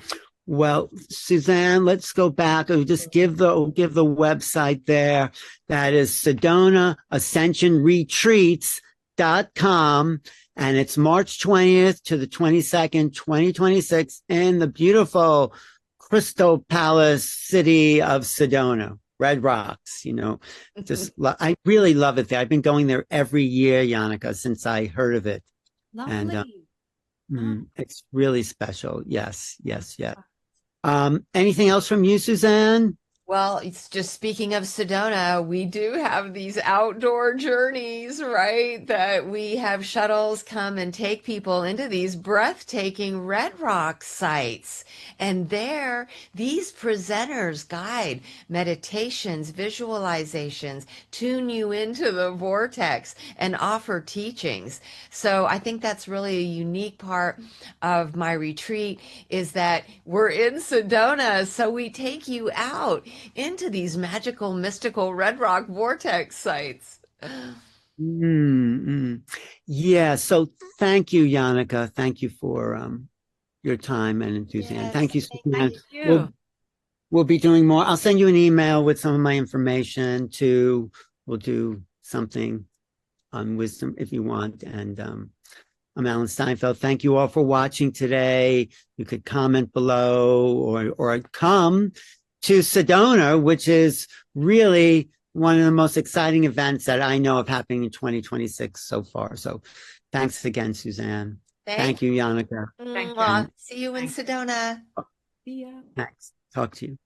Well, Suzanne, let's go back and just give the website there. That is Sedona Ascension Retreats.com. And it's March 20th to the 22nd, 2026 in the beautiful Crystal Palace city of Sedona, Red Rocks, I really love it there. I've been going there every year, Jannecke, since I heard of it. And Lovely. it's really special. Yes, yes, yes. Anything else from you, Suzanne? Well, it's just speaking of Sedona, we do have these outdoor journeys, right? That we have shuttles come and take people into these breathtaking red rock sites. And there, these presenters guide meditations, visualizations, tune you into the vortex, and offer teachings. So I think that's really a unique part of my retreat is that we're in Sedona, so we take you out into these magical, mystical red rock vortex sites. Yeah. So thank you, Jannecke. Thank you for your time and enthusiasm. Yes, Thank you, Suzanne. Thank you. We'll be doing more. I'll send you an email with some of my information too. We'll do something on wisdom if you want. And I'm Alan Steinfeld. Thank you all for watching today. You could comment below or come to Sedona, which is really one of the most exciting events that I know of happening in 2026 so far. So thanks again, Suzanne. Thank you, Jannecke. Thank Mwah. you. See you in Thanks. Sedona. See ya. Thanks. Talk to you.